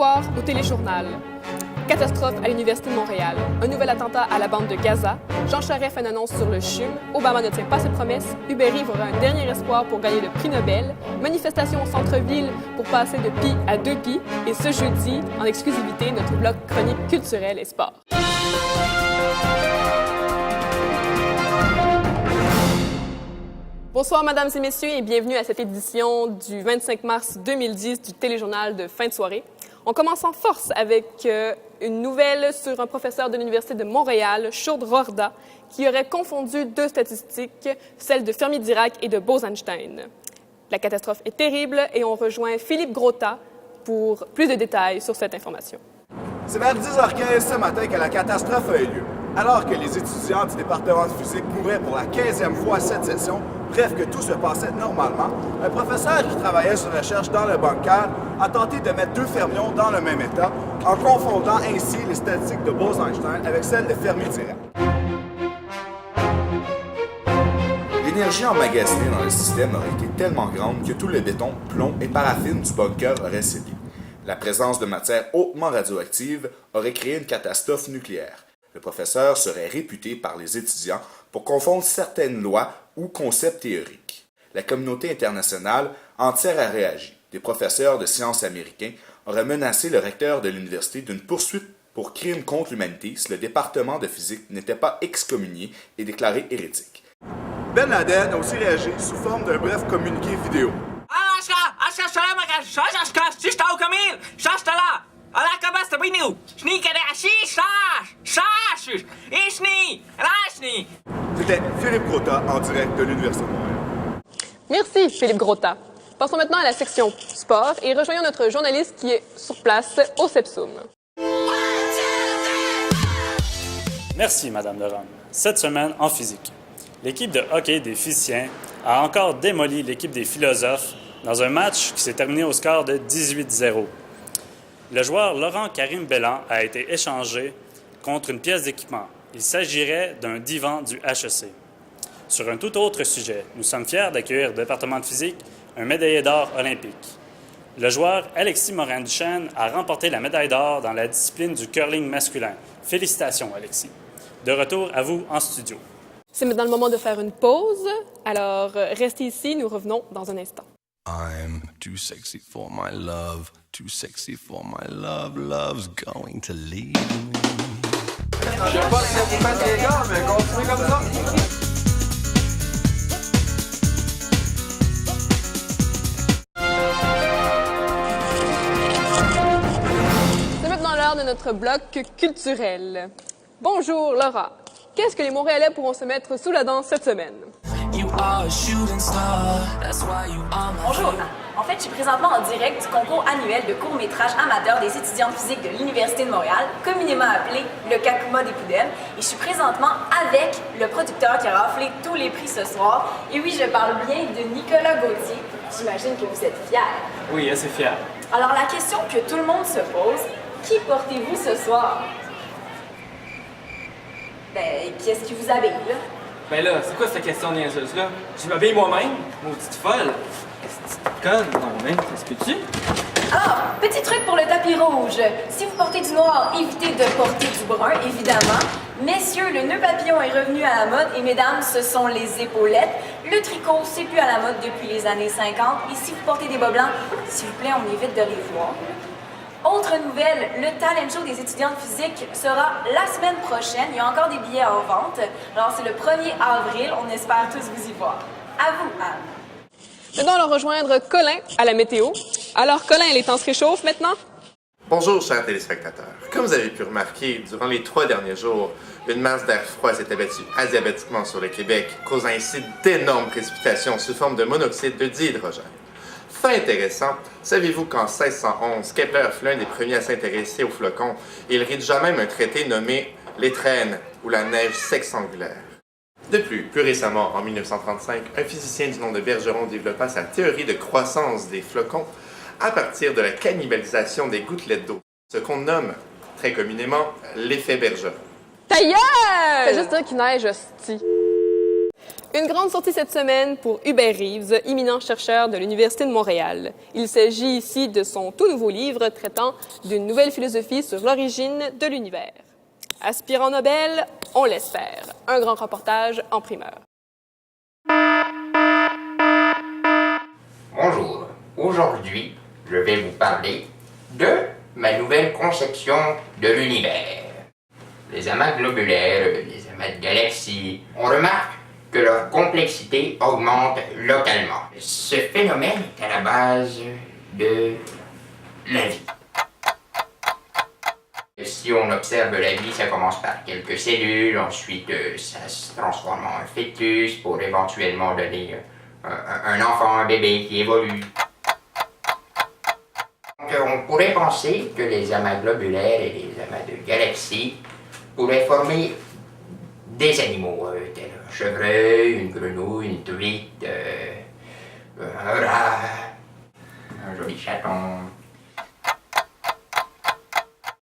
soir, au téléjournal. Catastrophe à l'Université de Montréal. Un nouvel attentat à la bande de Gaza. Jean Charest fait une annonce sur le CHUM. Obama ne tient pas ses promesses. Uber Eats aura un dernier espoir pour gagner le prix Nobel. Manifestation au centre-ville pour passer de pi à 2 pi. Et ce jeudi, en exclusivité, notre bloc chronique culturelle et sport. Bonsoir, mesdames et messieurs, et bienvenue à cette édition du 25 mars 2010 du téléjournal de fin de soirée. On commence en force avec une nouvelle sur un professeur de l'Université de Montréal, Sjoerd Roorda, qui aurait confondu deux statistiques, celles de Fermi-Dirac et de Bose-Einstein. La catastrophe est terrible et on rejoint Philippe Grotta pour plus de détails sur cette information. C'est vers 10h15 ce matin que la catastrophe a eu lieu. Alors que les étudiants du département de physique mouraient pour la 15e fois cette session, bref que tout se passait normalement, un professeur qui travaillait sur recherche dans le bunker a tenté de mettre deux fermions dans le même état en confondant ainsi les statistiques de Bose-Einstein avec celles de Fermi-Dirac. L'énergie emmagasinée dans le système aurait été tellement grande que tout le béton, plomb et paraffine du bunker aurait cédé. La présence de matières hautement radioactives aurait créé une catastrophe nucléaire. Le professeur serait réputé par les étudiants pour confondre certaines lois ou concepts théoriques. La communauté internationale entière a réagi. Des professeurs de sciences américains auraient menacé le recteur de l'université d'une poursuite pour crime contre l'humanité si le département de physique n'était pas excommunié et déclaré hérétique. Ben Laden a aussi réagi sous forme d'un bref communiqué vidéo. C'était Philippe Grotta en direct de l'Université de Montréal. Merci, Philippe Grotta. Passons maintenant à la section sport et rejoignons notre journaliste qui est sur place au CEPSUM. Merci, Madame Leron. Cette semaine, en physique, l'équipe de hockey des physiciens a encore démoli l'équipe des philosophes dans un match qui s'est terminé au score de 18-0. Le joueur Laurent Karim Bellan a été échangé contre une pièce d'équipement. Il s'agirait d'un divan du HEC. Sur un tout autre sujet, nous sommes fiers d'accueillir au département de physique un médaillé d'or olympique. Le joueur Alexis Morin-Duchesne a remporté la médaille d'or dans la discipline du curling masculin. Félicitations, Alexis. De retour à vous en studio. C'est maintenant le moment de faire une pause. Alors, restez ici, nous revenons dans un instant. I'm too sexy for my love, too sexy for my love, love's going to leave me. Je sais pas ce que vous faites les gars, mais continuez comme ça. C'est maintenant l'heure de notre bloc culturel. Bonjour Laura, qu'est-ce que les Montréalais pourront se mettre sous la dent cette semaine? Bonjour. En fait, je suis présentement en direct du concours annuel de court-métrage amateur des étudiants de physique de l'Université de Montréal, communément appelé le Kakuma des Poudelles. Et je suis présentement avec le producteur qui a raflé tous les prix ce soir. Et oui, je parle bien de Nicolas Gauthier. J'imagine que vous êtes fiers. Oui, assez fier. Alors, la question que tout le monde se pose, qui portez-vous ce soir? Ben, qu'est-ce qui vous habille, là? Ben là, c'est quoi cette question niaiseuse-là? Je m'habille moi-même, maudite folle. Est-ce que tu connes? Non, mais est-ce que tu? Alors, petit truc pour le tapis rouge. Si vous portez du noir, évitez de porter du brun, évidemment. Messieurs, le nœud papillon est revenu à la mode et mesdames, ce sont les épaulettes. Le tricot, c'est plus à la mode depuis les années 50. Et si vous portez des bas blancs, s'il vous plaît, on évite de les voir. Autre nouvelle, le talent show des étudiants de physique sera la semaine prochaine. Il y a encore des billets en vente. Alors, c'est le 1er avril. On espère tous vous y voir. À vous, Anne. Maintenant, allons rejoindre Colin à la météo. Alors, Colin, les temps se réchauffent maintenant? Bonjour, chers téléspectateurs. Comme vous avez pu remarquer, durant les 3 derniers jours, une masse d'air froid s'est abattue adiabatiquement sur le Québec, causant ainsi d'énormes précipitations sous forme de monoxyde de dihydrogène. Fait intéressant, savez-vous qu'en 1611, Kepler fut l'un des premiers à s'intéresser aux flocons et il rédigea même un traité nommé l'étrenne ou la neige sexangulaire. De plus récemment, en 1935, un physicien du nom de Bergeron développa sa théorie de croissance des flocons à partir de la cannibalisation des gouttelettes d'eau, ce qu'on nomme très communément l'effet Bergeron. Ta gueule! Fais juste dire qu'il neige, hostie. Une grande sortie cette semaine pour Hubert Reeves, éminent chercheur de l'Université de Montréal. Il s'agit ici de son tout nouveau livre traitant d'une nouvelle philosophie sur l'origine de l'univers. Aspirant Nobel, on l'espère. Un grand reportage en primeur. Bonjour. Aujourd'hui, je vais vous parler de ma nouvelle conception de l'univers. Les amas globulaires, les amas de galaxies, on remarque que leur complexité augmente localement. Ce phénomène est à la base de la vie. Si on observe la vie, ça commence par quelques cellules, ensuite ça se transforme en un fœtus pour éventuellement donner un enfant, un bébé qui évolue. Donc on pourrait penser que les amas globulaires et les amas de galaxies pourraient former des animaux, tels un chevreuil, une grenouille, une truite, un rat, un joli chaton.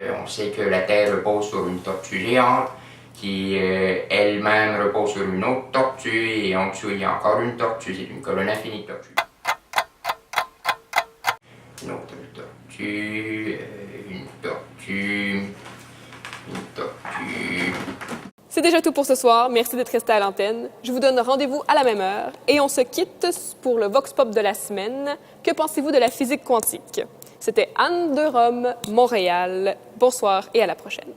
On sait que la Terre repose sur une tortue géante, qui elle-même repose sur une autre tortue, et en dessous il y a encore une tortue, c'est une colonne infinie de tortues. Une autre tortue, une tortue, une tortue. C'est déjà tout pour ce soir. Merci d'être resté à l'antenne. Je vous donne rendez-vous à la même heure et on se quitte pour le Vox Pop de la semaine. Que pensez-vous de la physique quantique? C'était Anne de Rome, Montréal. Bonsoir et à la prochaine.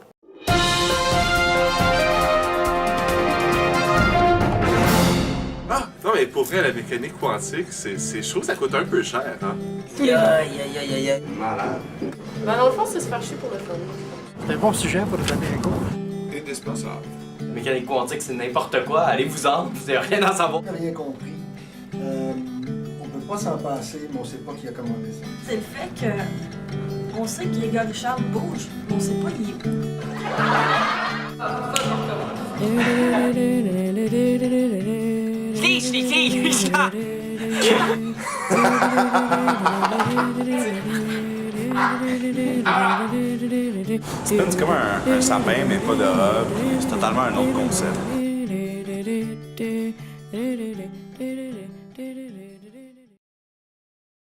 Ah, non, mais pour vrai, la mécanique quantique, c'est chaud, ça coûte un peu cher, hein? Malade. Ben, dans le fond, c'est se faire chier pour le fun. C'est un bon sujet pour donner un cours. Indispensable. Mécanique quantique, c'est n'importe quoi. Allez-vous-en, vous n'avez rien à savoir. J'ai rien compris. On peut pas s'en passer, mais on sait pas qui a commandé ça. C'est le fait que on sait que Grégory Richard bouge, mais on sait pas il est où. Richard! C'est comme un sapin, mais pas de robe. C'est totalement un autre concept.